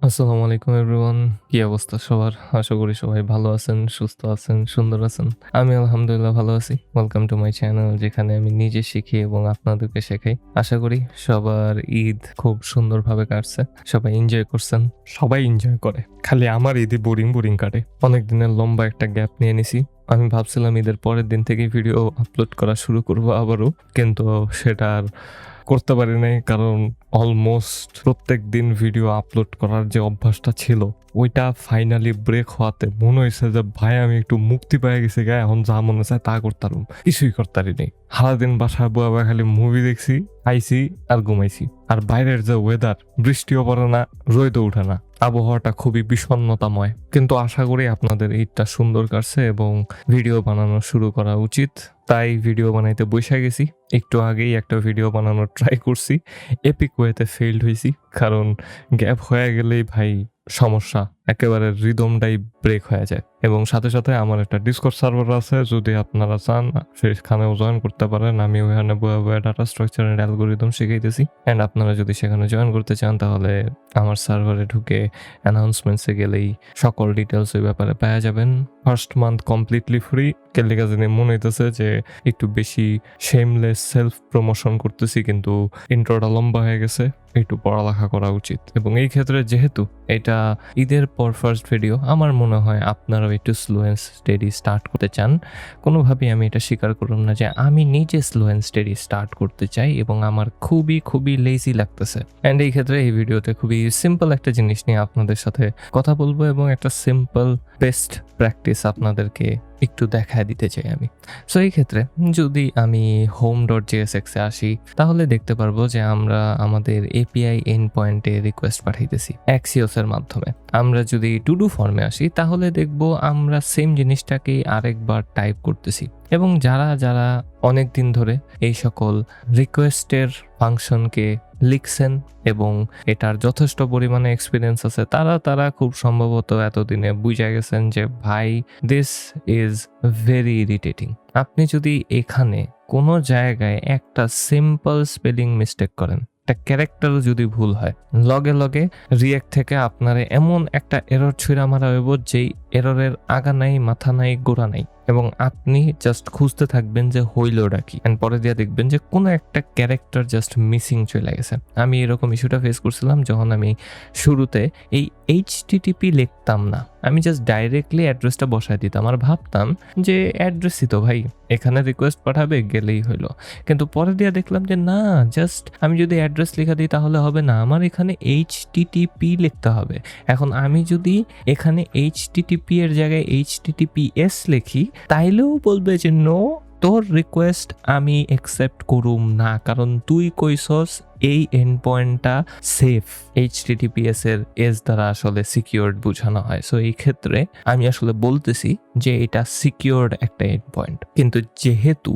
আসসালামু আলাইকুম এভরিওয়ান। কি অবস্থা সবার? আশা করি সবাই ভালো আছেন, সুস্থ আছেন, সুন্দর আছেন। আমি আলহামদুলিল্লাহ ভালো আছি। ওয়েলকাম টু মাই চ্যানেল, যেখানে আমি নিজে শিখি এবং আপনাদেরকে শেখাই। আশা করি সবার ঈদ খুব সুন্দরভাবে কাটছে। সবাই এনজয় করছেন। সবাই এনজয় করে। খালি আমার ঈদই বোরিং কাটে। অনেক দিনের লম্বা একটা গ্যাপ নিয়ে নিছি। আমি ভাবছিলাম ঈদের পরের দিন থেকেই ভিডিও আপলোড করা শুরু করব আবারও, কিন্তু সেটা আর করতে পারি নাই, কারণ অলমোস্ট প্রত্যেক দিন ভিডিও আপলোড করার যে অভ্যাসটা ছিল ওইটা ফাইনালি ব্রেক হওয়াতে মনে হয়েছে যে ভাই আমি একটু মুক্তি পেয়ে গেছি গা, এখন যা মনে চায় তা করতাম, কিছুই করতারি নেই। সারাদিন বাসায় বয়া খালি মুভি দেখছি, আইছি আর ঘুমাইছি। আর বাইরের যে ওয়েদার, বৃষ্টিও পড়ে না, রোদও উঠে না, আবহাওয়াটা খুবই বিষণ্ণতাময়। কিন্তু আশা করি আপনাদের ঈদটা সুন্দর কাটছে এবং ভিডিও বানানো শুরু করা উচিত। তাই ভিডিও বানাইতে বসে গেছি। একটু আগেই একটা ভিডিও বানানোর ট্রাই করছি, এপিক ওয়েতে ফেইল্ড হয়েছি, কারণ গ্যাপ হয়ে গেলেই ভাই সমস্যা, একেবারে রিদমটাই ব্রেক হয়ে যায়। এবং সাথে সাথে আমার একটা ডিসকর্ড সার্ভার আছে, যদি আপনারা চান সেখানেও জয়েন করতে পারেন। আমি ওখানে বয়া ডাটা স্ট্রাকচার এন্ড অ্যালগোরিদম শিখাইতেছি। অ্যান্ড আপনারা যদি সেখানে জয়েন করতে চান তাহলে আমার সার্ভারে ঢুকে অ্যানাউন্সমেন্টসে গেলেই সকল ডিটেলস ওই ব্যাপারে পাওয়া যাবেন। First month completely free. কেলিকা জানি মনে হইতেছে যে একটু বেশি শেমলেস সেলফ প্রমোশন করতেছি, কিন্তু ইন্ট্রোটা লম্বা হয়ে গেছে, একটু পড়ালেখা করা উচিত। এবং এই ক্ষেত্রে যেহেতু এটা ঈদের পর ফার্স্ট ভিডিও, আমার মনে হয় আপনারাও একটু স্লো অ্যান্ড স্টেডি স্টার্ট করতে চান। কোনোভাবেই আমি এটা স্বীকার করলাম না যে আমি নিজে স্লো অ্যান্ড স্টেডি স্টার্ট করতে চাই এবং আমার খুবই লেজি লাগতেছে। অ্যান্ড এই ক্ষেত্রে এই ভিডিওতে খুবই সিম্পল একটা জিনিস নিয়ে আপনাদের সাথে কথা বলবো এবং একটা সিম্পল বেস্ট প্র্যাকটিস আপনাদেরকে একটু দেখায় দিতে চাই আমি। সো এই ক্ষেত্রে যদি আমি home.jsx-এ আসি, তাহলে দেখতে পারবো যে আমরা আমাদের এপিআই এন্ড পয়েন্টে রিকোয়েস্ট পাঠাইতেছি Axios এর মাধ্যমে। আমরা যদি টু ডু ফর্মে আসি তাহলে দেখবো আমরা সেম জিনিসটাকেই আরেকবার টাইপ করতেছি। এবং যারা অনেক দিন ধরে এই সকল রিকোয়েস্টের ফাংশনকে লিখছেন এবং এটার যথেষ্ট পরিমাণে এক্সপিরিয়েন্স আছে, তারা খুব সম্ভবত এতদিনে বুঝে গেছেন যে ভাই দিস ইজ ভেরি ইরিটেটিং। আপনি যদি এখানে কোনো জায়গায় একটা সিম্পল স্পেলিং মিস্টেক করেন, একটা ক্যারেক্টারও যদি ভুল হয়, লগে রিয়েক্ট থেকে আপনারে এমন একটা এরর ছুঁড়া মারা হইব যেই এররের আগা নাই, মাথা নাই, গোড়া নাই, এবং আপনি জাস্ট খুঁজতে থাকবেন যে হইলটা কি। এন্ড পরে দিয়ে দেখবেন যে কোনো একটা ক্যারেক্টার জাস্ট মিসিং চলে গেছে। আমি এরকম ইস্যুটা ফেস করছিলাম যখন আমি শুরুতে এই HTTP লিখতাম না, আমি জাস্ট ডাইরেক্টলি অ্যাড্রেসটা বসায় দিতাম আর ভাবতাম যে অ্যাড্রেসই তো ভাই, এখানে রিকোয়েস্ট পাঠাবে, গেলেই হইলো। কিন্তু পরে দিয়ে দেখলাম যে না, জাস্ট আমি যদি অ্যাড্রেস লেখা দিই তাহলে হবে না, আমার এখানে HTTP লিখতে হবে। এখন আমি যদি এখানে HTTP এর জায়গায় HTTPS লিখি, তাইলেও বলবে যে নো, তোর রিকোয়েস্ট আমি অ্যাকসেপ্ট করুম না, কারণ তুই কইছস এই এন্ড পয়েন্টটা সেফ। HTTPS এর এস দ্বারা আসলে সিকিউরড বোঝানো হয়। সো এই ক্ষেত্রে আমি আসলে বলতেছি যে এটা সিকিউরড একটা এন্ড পয়েন্ট, কিন্তু যেহেতু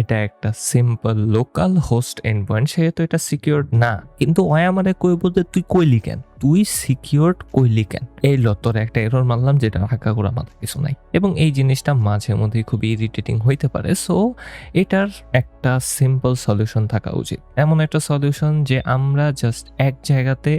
এটা একটা simple local host end point, সেহেতু এটা সিকিউরড না। কিন্তু ওই আমাদের কই বলতে তুই কইলি কেন, তুই সিকিউরড কইলি কেন, এই তোর একটা এরর মানলাম যেটা হাঁকা করা মাথা কিছু নাই। এবং এই জিনিসটা মাঝে মধ্যে খুবই ইরিটেটিং হইতে পারে। সো এটার একটা সিম্পল সলিউশন থাকা উচিত, এমন একটা সলিউশন যে আমরা জাস্ট এক জায়গাতে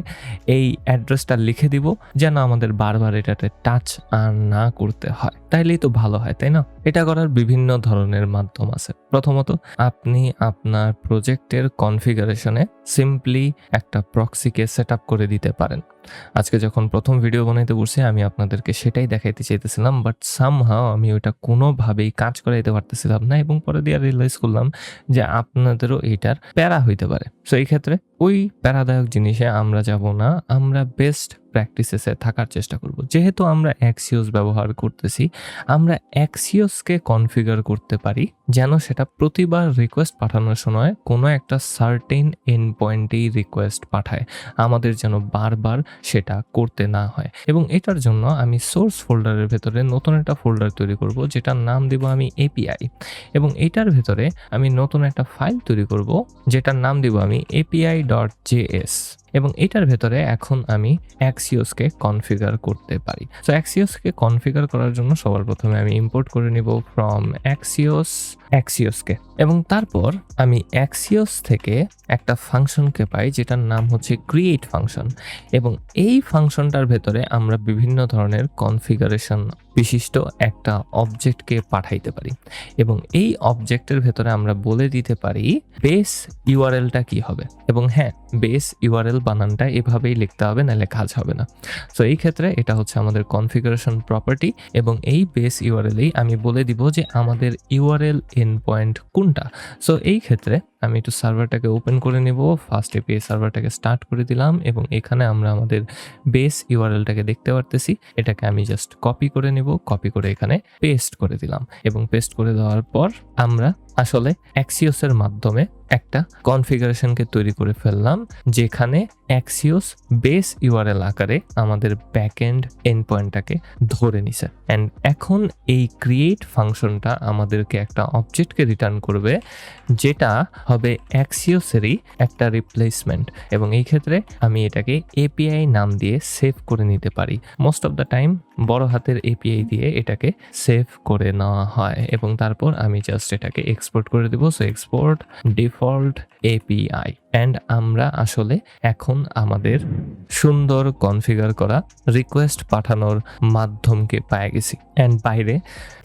এই অ্যাড্রেসটা লিখে দিব যেন আমাদের বারবার এটাতে টাচ আর না করতে হয়। তাইলেই তো ভালো হয়, তাই না? এটা করার বিভিন্ন ধরনের মাধ্যম আছে। প্রথমত, আপনি আপনার প্রজেক্টের কনফিগারেশনে সিম্পলি একটা প্রক্সিকে সেট আপ করে দিতে পারেন। আজকে যখন প্রথম ভিডিও বানাইতে বসছি আমি আপনাদেরকে সেটাই দেখাইতে চাইতেছিলাম, বাট সামহাও আমি ওইটা কোনোভাবেই কাজ করাইতে পারতেছিলাম না, এবং পরে দিয়ে রিয়েলাইজ করলাম যে আপনাদেরও এটার প্যারা হইতে পারে। সো এই ক্ষেত্রে ওই প্যারাদায়ক জিনিসে আমরা যাব না, আমরা বেস্ট প্র্যাকটিসেসে থাকার চেষ্টা করব। যেহেতু আমরা Axios ব্যবহার করতেছি, আমরা Axiosকে কনফিগার করতে পারি যেন সেটা প্রতিবার রিকোয়েস্ট পাঠানোর সময় কোনো একটা সার্টেন এন্ড পয়েন্টেই রিকোয়েস্ট পাঠায়, আমাদের যেন বারবার সেটা করতে না হয়। এবং এটার জন্য আমি সোর্স ফোল্ডারের ভেতরে নতুন একটা ফোল্ডার তৈরি করব, যেটার নাম দিব আমি API, এবং এটার ভেতরে আমি নতুন একটা ফাইল তৈরি করব যেটার নাম দিব আমি API.js। এবং এটার ভেতরে এখন আমি Axios-কে কনফিগার করতে পারি। সো Axios-কে কনফিগার করার জন্য সবার প্রথমে আমি ইম্পোর্ট করে নিব ফ্রম Axios-কে, এবং তারপর আমি Axios থেকে একটা ফাংশনকে পাই যেটার নাম হচ্ছে ক্রিয়েট ফাংশন, এবং এই ফাংশনটার ভেতরে আমরা বিভিন্ন ধরনের কনফিগারেশন বিশিষ্ট একটা অবজেক্টকে পাঠাইতে পারি, এবং এই অবজেক্টের ভেতরে আমরা বলে দিতে পারি বেস ইউআরএলটা কি হবে। এবং হ্যাঁ, বেস ইউআরএল বানানটা এভাবেই লিখতে হবে, নাহলে কাজ হবে না। সো এই ক্ষেত্রে এটা হচ্ছে আমাদের কনফিগারেশন প্রপার্টি, এবং এই বেস ইউআরএলেই আমি বলে দিব যে আমাদের ইউআরএল এন্ড পয়েন্ট কোনটা। সো এই ক্ষেত্রে আমি একটু সার্ভারটাকে ওপেন করে নিব, ফার্স্ট এপিআই সার্ভারটাকে স্টার্ট করে দিলাম, এবং এখানে আমরা আমাদের বেস ইউআরএলটাকে দেখতে পারতেছি। এটাকে আমি জাস্ট কপি করে নিব, কপি করে এখানে পেস্ট করে দিলাম, এবং পেস্ট করে দেওয়ার পর আমরা আসলে Axios-এর মাধ্যমে একটা কনফিগারেশনকে তৈরি করে ফেললাম, যেখানে Axios বেস ইউআরএল আকারে আমাদের ব্যাকএন্ড এন্ড পয়েন্টটাকে ধরে নিছে। অ্যান্ড এখন এই ক্রিয়েট ফাংশনটা আমাদেরকে একটা অবজেক্টকে রিটার্ন করবে, যেটা হবে Axios-এরই একটা রিপ্লেসমেন্ট, এবং এই ক্ষেত্রে আমি এটাকে এপিআই নাম দিয়ে সেভ করে নিতে পারি। মোস্ট অফ দ্য টাইম বড় হাতের এপিআই দিয়ে এটাকে সেভ করে নেওয়া হয়, এবং তারপর আমি জাস্ট এটাকে এক্সপোর্ট করে দেবো। So export default API, and আমরা আসলে এখন আমাদের সুন্দর কনফিগার করা রিকোয়েস্ট পাঠানোর মাধ্যমকে পেয়ে গেছি। অ্যান্ড বাইরে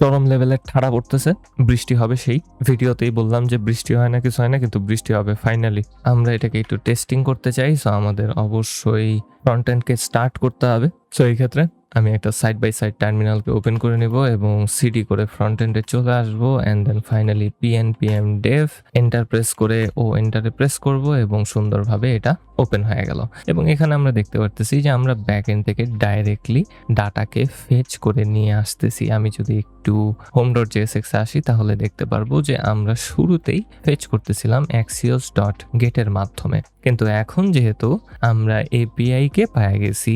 চরম লেভেলের ঠাড়া পড়তেছে, বৃষ্টি হবে। সেই ভিডিওতেই বললাম যে বৃষ্টি হয় না, কিছু হয় না, কিন্তু বৃষ্টি হবে ফাইনালি। আমরা এটাকে একটু টেস্টিং করতে চাই, সো আমাদের অবশ্যই ফ্রন্ট এন্ডকে স্টার্ট করতে হবে। সো এই ক্ষেত্রে আমি একটা সাইড বাই সাইড টার্মিনালকে ওপেন করে নিব এবং সিডি করে ফ্রন্ট এন্ডে চলে আসবো, and then finally pnpm dev enter press করে এন্টারে প্রেস করব, এবং সুন্দরভাবে এটা ওপেন হয়ে গেল। এবং এখানে আমরা দেখতে পারতেছি যে আমরা ব্যাক এন্ড থেকে ডাইরেক্টলি ডাটাকে ফেচ করে নিয়ে আসতেছি। আমি যদি একটু home.jsx আসি তাহলে দেখতে পারবো যে আমরা শুরুতেই ফেচ করতেছিলাম Axios.get এর মাধ্যমে, কিন্তু এখন যেহেতু আমরা এপিআই কে পেয়ে গেছি,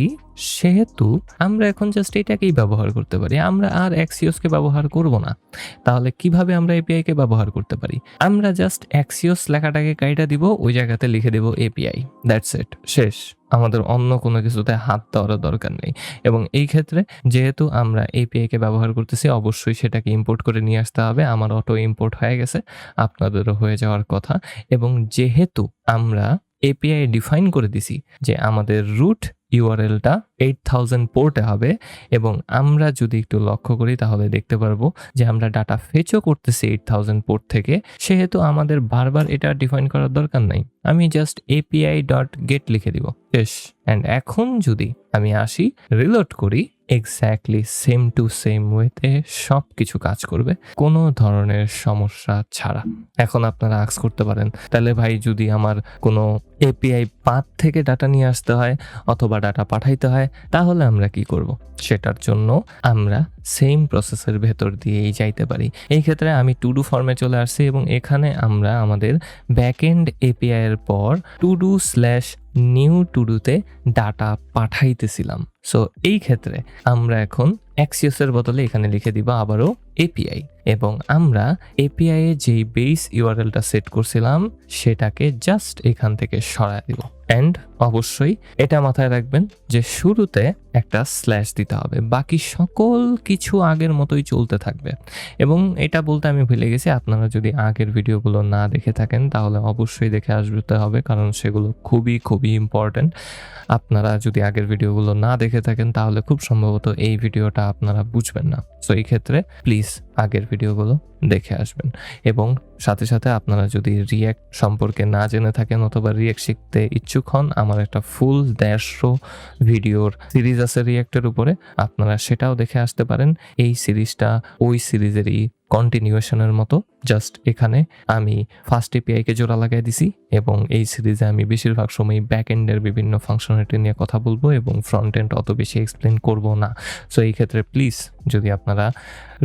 সেহেতু আমরা এখন জাস্ট এটাকেই ব্যবহার করতে পারি, আমরা আর Axios-কে ব্যবহার করব না। তাহলে কিভাবে আমরা এপিআই কে ব্যবহার করতে পারি? আমরা জাস্ট Axios লেখাটাকে কাইটা দিব, ওই জায়গাতে লিখে দেব এপিআই, দ্যাটস ইট, শেষ। আমাদের অন্য কোনো কিছুতে হাত দেওয়ার দরকার নেই। এবং এই ক্ষেত্রে যেহেতু আমরা এপিআই কে ব্যবহার করতেছি, অবশ্যই সেটাকে ইম্পোর্ট করে নিয়ে আসতে হবে। আমার অটো ইম্পোর্ট হয়ে গেছে, আপনাদেরও হয়ে যাওয়ার কথা। এবং যেহেতু আমরা এপিআই ডিফাইন করে দিছি যে আমাদের রুট ইউআরএলটা 8000 পোর্টে হবে, এবং আমরা যদি একটু লক্ষ্য করি তাহলে দেখতে পারবো যে আমরা ডাটা ফেচও করতেছি 8000 পোর্ট থেকে, সেহেতু আমাদের বারবার এটা ডিফাইন করার দরকার নাই। আমি জাস্ট api.get লিখে দিব, শেষ। অ্যান্ড এখন যদি আমি আসি রিলোড করি, এক্স্যাক্টলি সেম টু সেম ওয়েতে সব কিছু কাজ করবে, কোনো ধরনের সমস্যা ছাড়া। এখন আপনারা আস্ক করতে পারেন, তাহলে ভাই যদি আমার কোনো এপিআই পাথ থেকে ডাটা নিয়ে আসতে হয় অথবা ডাটা পাঠাইতে হয়, তাহলে আমরা কি করব? সেটার জন্য আমরা সেম প্রসেসের ভেতর দিয়েই যাইতে পারি। এই ক্ষেত্রে আমি টু ডু ফর্মে চলে আসছি, এবং এখানে আমরা আমাদের ব্যাকএন্ড এপিআই এর পর নিউ টুডুতে ডাটা পাঠাইতেছিলাম। সো এই ক্ষেত্রে আমরা এখন Axios-এর বদলে এখানে লিখে দিব আবারও এপিআই, এবং আমরা এপিআই এ যেই বেস ইউআরএলটা সেট করছিলাম সেটাকে জাস্ট এখান থেকে সরায় দিব। অ্যান্ড অবশ্যই এটা মাথায় রাখবেন যে শুরুতে একটা স্ল্যাশ দিতে হবে, বাকি সকল কিছু আগের মতোই চলতে থাকবে। এবং এটা বলতে আমি ভুলে গেছি, আপনারা যদি আগের ভিডিওগুলো না দেখে থাকেন তাহলে অবশ্যই দেখে আসতে হবে, কারণ সেগুলো খুবই খুবই ইম্পর্ট্যান্ট। আপনারা যদি আগের ভিডিওগুলো না দেখে থাকেন তাহলে খুব সম্ভবত এই ভিডিওটা আপনারা বুঝবেন না। সো এই ক্ষেত্রে প্লিজ আগের ভিডিওগুলো দেখে আসবেন। এবং সাথে সাথে আপনারা যদি রিয়্যাক্ট সম্পর্কে না জেনে থাকেন অথবা রিয়্যাক্ট শিখতে ইচ্ছুক হন, আমার একটা ফুল 150 ভিডিওর সিরিজ আছে রিয়্যাক্টের উপরে, আপনারা সেটাও দেখে আসতে পারেন। এই সিরিজটা ওই সিরিজেরই কন্টিনিউশনের মতো, জাস্ট এখানে আমি ফার্স্ট এপিআই কে জোড়া লাগাই দিছি, এবং এই সিরিজে আমি বেশিরভাগ সময় ব্যাক এন্ডের বিভিন্ন ফাংশনালিটি নিয়ে কথা বলবো এবং ফ্রন্ট এন্ড অত বেশি এক্সপ্লেন করব না। সো এই ক্ষেত্রে প্লিজ যদি আপনারা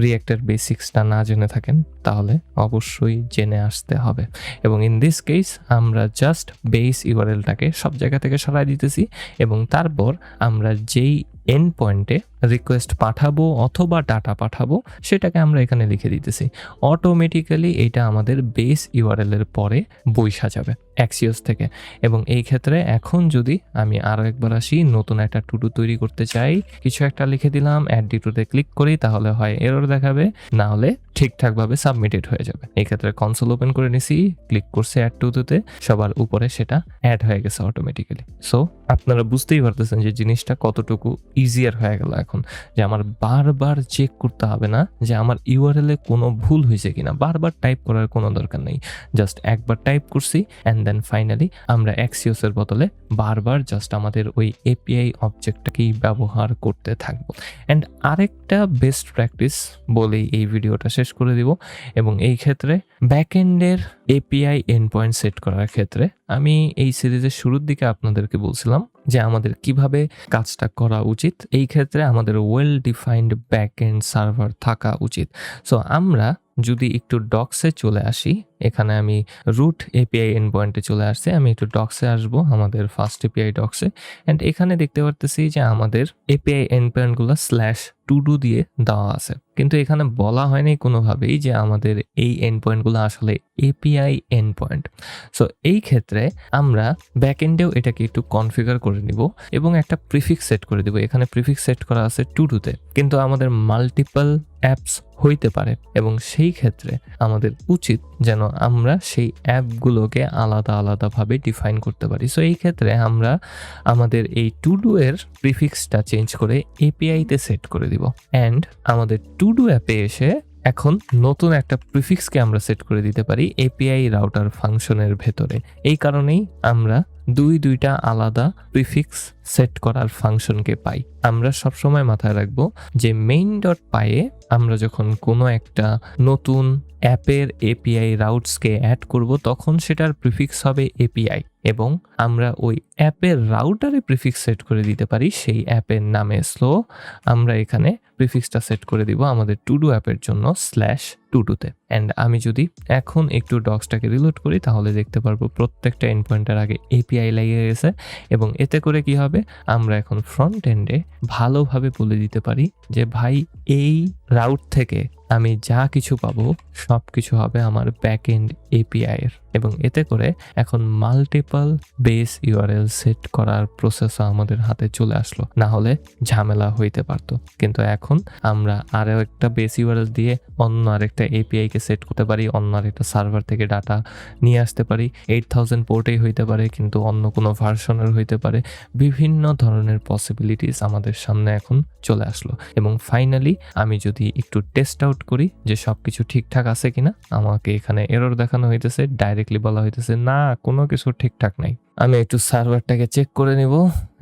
রিয়্যাক্টের বেসিক্সটা না জেনে থাকেন তাহলে অবশ্যই জেনে আসতে হবে। এবং ইন দিস কেস আমরা জাস্ট বেস ইউআরএলটাকে সব জায়গা থেকে সরাই দিতেছি, এবং তারপর আমরা যেই এন্ড পয়েন্টে রিকোয়েস্ট পাঠাবো অথবা ডাটা পাঠাবো সেটাকে আমরা এখানে লিখে দিতেছি। অটোমেটিক্যালি এটা আমাদের বেস ইউআরএল এর পরে বইসা যাবে অ্যাক্সিওস থেকে। এবং এই ক্ষেত্রে এখন যদি আমি আরও একবার আসি, নতুন একটা টু ডু তৈরি করতে চাই, কিছু একটা লিখে দিলাম, অ্যাড ডিটুতে ক্লিক করি, তাহলে হয় এরর দেখাবে, না হলে ঠিকঠাকভাবে সাবমিটেড হয়ে যাবে। এই ক্ষেত্রে কনসোল ওপেন করে নিছি, ক্লিক করছি অ্যাড টুতে, সবার উপরে সেটা অ্যাড হয়ে গেছে অটোমেটিক্যালি। সো আপনারা বুঝতেই পারতেছেন যে জিনিসটা কতটুকু ইজিয়ার হয়ে গেল এখন, যে আমার বারবার চেক করতে হবে না যে আমার ইউআরএল এ কোনো ভুল হয়েছে কিনা, বারবার টাইপ করার কোনো দরকার নেই। জাস্ট একবার টাইপ করছি অ্যান্ড দেন ফাইনালি আমরা অ্যাক্সিওস এর বদলে বারবার জাস্ট আমাদের ওই এপিআই অবজেক্টটাকেই ব্যবহার করতে থাকবো। অ্যান্ড আরেকটা বেস্ট প্র্যাকটিস বলেই এই ভিডিওটা শেষ করে দিব। এবং এই ক্ষেত্রে ব্যাকএন্ডের এপিআই এন্ড পয়েন্ট সেট করার ক্ষেত্রে আমি এই সিরিজের শুরুর দিকে আপনাদেরকে বলছিলাম যে আমাদের কিভাবে কাজটা করা উচিত। এই ক্ষেত্রে আমাদের ওয়েল ডিফাইন্ড ব্যাকএন্ড সার্ভার থাকা উচিত। সো আমরা যদি একটু ডক্সে চলে আসি, এখানে আমি রুট এপিআই এন্ড পয়েন্টে চলে আসছি, আমি একটু ডক্সে আসবো, আমাদের ফার্স্ট এপিআই ডক্সে। অ্যান্ড এখানে দেখতে পারতেছি যে আমাদের এপিআই এন্ড পয়েন্টগুলো /to-do দিয়ে দেওয়া আছে, কিন্তু এখানে বলা হয়নি কোনোভাবেই যে আমাদের এই এন্ড পয়েন্টগুলো আসলে এপিআই এন্ড পয়েন্ট। সো এই ক্ষেত্রে আমরা ব্যাকএন্ডেও এটাকে একটু কনফিগার করে নিব এবং একটা প্রিফিক্স সেট করে দিব। এখানে প্রিফিক্স সেট করা আছে to-do-তে, কিন্তু আমাদের মাল্টিপল অ্যাপস হইতে পারে এবং সেই ক্ষেত্রে আমাদের উচিত যেন আমরা সেই অ্যাপগুলোকে আলাদা আলাদাভাবে ডিফাইন করতে পারি। সো এই ক্ষেত্রে আমরা আমাদের এই টু-ডু এর প্রিফিক্সটা চেঞ্জ করে এপিআইতে সেট করে দিব। অ্যান্ড আমাদের টু-ডু অ্যাপে এসে এখন নতুন একটা প্রিফিক্সকে আমরা সেট করে দিতে পারি এপিআই রাউটার ফাংশনের ভেতরে। এই কারণেই আমরা দুইটা আলাদা প্রিফিক্স সেট করার ফাংশনকে পাই। আমরা সবসময় মাথায় রাখবো যে main.py এ আমরা যখন কোনো একটা নতুন অ্যাপের এপিআই রাউটসকে অ্যাড করব তখন সেটার প্রিফিক্স হবে এপিআই, এবং আমরা ওই অ্যাপের রাউটারে প্রিফিক্স সেট করে দিতে পারি সেই অ্যাপের নামে। স্লো আমরা এখানে প্রিফিক্সটা সেট করে দিব আমাদের টু-ডু অ্যাপের জন্য /to-do-তে। অ্যান্ড আমি যদি এখন একটু ডক্সটাকে রিলোড করি তাহলে দেখতে পারবো প্রত্যেকটা এন্ড পয়েন্টের আগে এপিআই লেগে গেছে। এবং এতে করে কি হবে, আমরা এখন ফ্রন্ট এন্ডে ভালোভাবে বলে দিতে পারি যে ভাই এই রাউট থেকে আমি যা কিছু পাবো সব কিছু হবে আমার ব্যাক এন্ড এপিআই এর। এবং এতে করে এখন মাল্টিপল বেস ইউআরএল সেট করার প্রসেসও আমাদের হাতে চলে আসলো, না হলে ঝামেলা হইতে পারতো। কিন্তু এখন আমরা আরও একটা বেস ইউআরএল দিয়ে অন্য আরেকটা এপিআই কে সেট করতে পারি, অন্য আরেকটা সার্ভার থেকে ডাটা নিয়ে আসতে পারি। 8000 পোর্টেই হইতে পারে, কিন্তু অন্য কোনো ভার্সনের হইতে পারে। বিভিন্ন ধরনের পসিবিলিটিস আমাদের সামনে এখন চলে আসলো। এবং ফাইনালি আমি যদি একটু টেস্ট আউট করি যে সব কিছু ঠিকঠাক আছে কিনা, আমাকে এখানে এরর দেখানো হইতেছে, ডাইরেক্টলি বলা হইতেছে না কোনো কিছু ঠিকঠাক নাই। আমি একটু সার্ভারটাকে চেক করে নিব।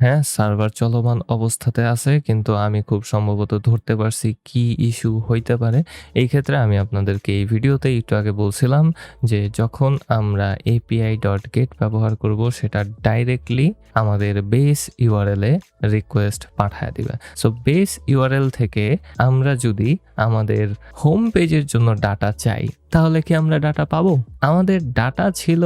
হ্যাঁ, সার্ভার চলমান অবস্থাতে আছে, কিন্তু আমি খুব সম্ভবত ধরতে পারছি কি ইস্যু হইতে পারে। এই ক্ষেত্রে আমি আপনাদেরকে এই ভিডিওতে একটু আগে বলছিলাম যে যখন আমরা API.get ব্যবহার করব সেটা ডাইরেক্টলি আমাদের বেস ইউআরএল এ রিকোয়েস্ট পাঠায় দিবে। সো বেস ইউআরএল থেকে আমরা যদি আমাদের হোম পেজের জন্য ডাটা চাই তাহলে কি আমরা ডাটা পাবো? আমাদের ডাটা ছিল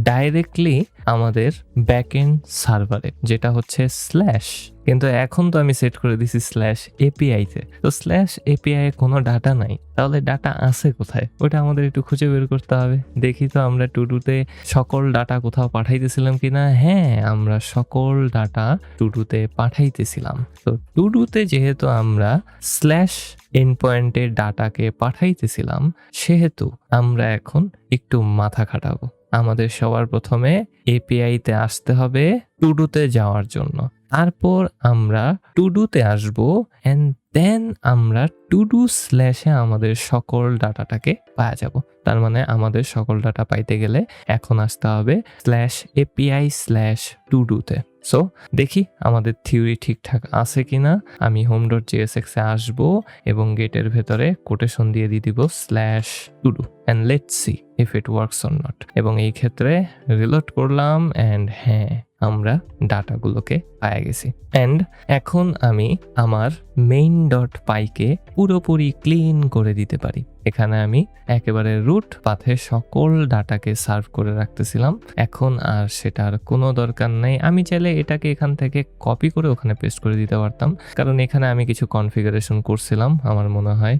ডাইরেক্টলি আমাদের ব্যাকএন্ড সার্ভারে, যেটা হচ্ছে স্ল্যাশ, কিন্তু এখন তো আমি সেট করে দিছি /API তে। তো /API এ কোনো ডাটা নাই, তাহলে ডাটা আছে কোথায়? ওটা আমাদের একটু খুঁজে বের করতে হবে। দেখি তো আমরা টু-ডুতে সকল ডাটা কোথাও পাঠাইতেছিলাম কিনা। হ্যাঁ, আমরা সকল ডাটা টু-ডুতে পাঠাইতেছিলাম। তো টু-ডুতে যেহেতু আমরা /endpoint-এর ডাটাকে পাঠাইতেছিলাম, সেহেতু আমরা এখন একটু মাথা খাটাবো। আমাদের সবার প্রথমে এপিআইতে আসতে হবে টু-ডুতে যাওয়ার জন্য, তারপর আমরা টু-ডুতে আসবো, এন্ড দেন আমরা টু-ডু স্ল্যাশে আমাদের সকল ডাটাটাকে পাওয়া যাব। তার মানে আমাদের সকল ডাটা পাইতে গেলে এখন আসতে হবে /API/to-do-তে। সো দেখি আমাদের থিওরি ঠিকঠাক আছে কিনা। আমি home.jsx এ আসবো এবং গেটের ভেতরে কোটেশন দিয়ে দিব /to-do। And let's see if it works or not. এবং এই ক্ষেত্রে রিলোড করলাম অ্যান্ড হ্যাঁ, আমরা ডাটাগুলোকে পেয়ে গেছি। অ্যান্ড এখন আমি আমার মেইন ডট পাইকে পুরোপুরি ক্লিন করে দিতে পারি। এখানে আমি একেবারে রুট পাথে সকল ডাটাকে সার্ভ করে রাখতেছিলাম, এখন আর সেটার কোনো দরকার নেই। আমি চাইলে এটাকে এখান থেকে কপি করে ওখানে পেস্ট করে দিতে পারতাম, কারণ এখানে আমি কিছু কনফিগারেশন করছিলাম। আমার মনে হয়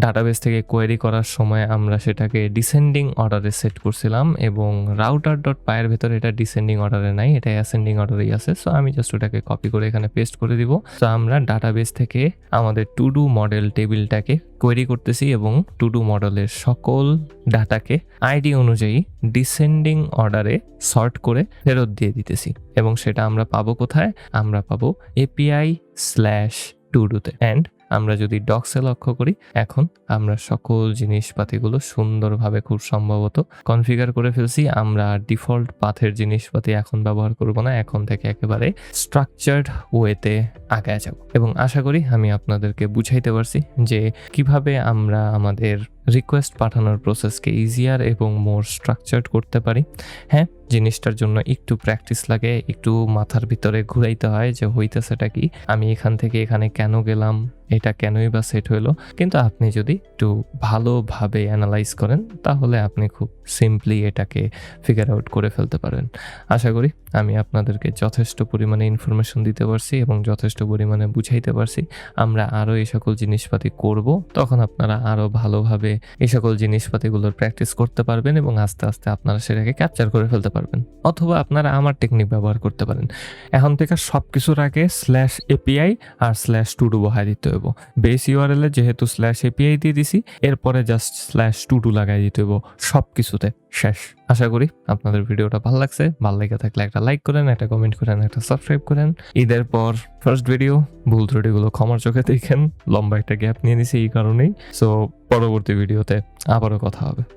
ডাটাবেস থেকে কোয়েরি করার সময় আমরা সেটাকে ডিসেন্ডিং অর্ডারে সেট করছিলাম, এবং রাউটার ডট পায়ের ভেতরে এটা ডিসেন্ডিং অর্ডারে নাই, এটা অ্যাসেন্ডিং অর্ডারেই আছে। সো আমি জাস্ট ওটাকে কপি করে এখানে পেস্ট করে দিব। তো আমরা ডাটাবেস থেকে আমাদের টু ডু মডেল টেবিলটাকে কোয়েরি করতেছি এবং টু ডু মডেলের সকল ডাটাকে আইডি অনুযায়ী ডিসেন্ডিং অর্ডারে সর্ট করে ফেরত দিয়ে দিতেছি। এবং সেটা আমরা পাবো কোথায়? আমরা পাবো API/to-do-তে। অ্যান্ড আমরা যদি ডক্সে লক্ষ্য করি, এখন আমরা সকল জিনিসপাতিগুলো সুন্দরভাবে খুব সম্ভবত কনফিগার করে ফেলছি। আমরা ডিফল্ট পাথের জিনিসপাতি এখন ব্যবহার করব না, এখন থেকে একেবারে স্ট্রাকচার্ড ওয়েতে আগায় যাব। এবং আশা করি আমি আপনাদেরকে বুঝাইতে পারছি যে কিভাবে আমরা আমাদের রিকোয়েস্ট পাঠানোর প্রসেসকে ইজিয়ার এবং মোর স্ট্রাকচার্ড করতে পারি। হ্যাঁ, জিনিসটার জন্য একটু প্র্যাকটিস লাগে, একটু মাথার ভিতরে ঘুরাইতে হয় যে হইতেছেটা কি, আমি এখান থেকে এখানে কেন গেলাম, এটা কেনই বা সেট হইলো। কিন্তু আপনি যদি একটু ভালোভাবে অ্যানালাইজ করেন, তাহলে আপনি খুব সিম্পলি এটাকে ফিগার আউট করে ফেলতে পারেন। আশা করি আমি আপনাদেরকে যথেষ্ট পরিমাণে ইনফরমেশন দিতে পারছি এবং যথেষ্ট পরিমাণে বুঝাইতে পারছি। আমরা আরও এই সকল জিনিসপাতি করব, তখন আপনারা আরও ভালোভাবে এই সকল জিনিসপাতিগুলোর প্র্যাকটিস করতে পারবেন এবং আস্তে আস্তে আপনারা সেটাকে ক্যাপচার করে ফেলতে পারবেন। অথবা আপনারা আমার টেকনিক ব্যবহার করতে পারেন। এখন থেকে সব কিছুর আগে /API আর /to-do বহাই দিতে হইব। বেস ইউআরএল এ যেহেতু /API দিয়ে দিছি, এরপরে জাস্ট /to-do লাগাই দিতে হইব সব কিছুতে। শেষ। আশা করি আপনাদের ভিডিওটা ভালো লাগছে। ভালো লেগে থাকলে একটা লাইক করেন, একটা কমেন্ট করেন, একটা সাবস্ক্রাইব করেন। ঈদের পর ফার্স্ট ভিডিও, ভুল ত্রুটিগুলো ক্ষমার চোখে দেখেন। লম্বা একটা গ্যাপ নিয়ে নিছি এই কারণেই। সো পরবর্তী ভিডিওতে আবারও কথা হবে।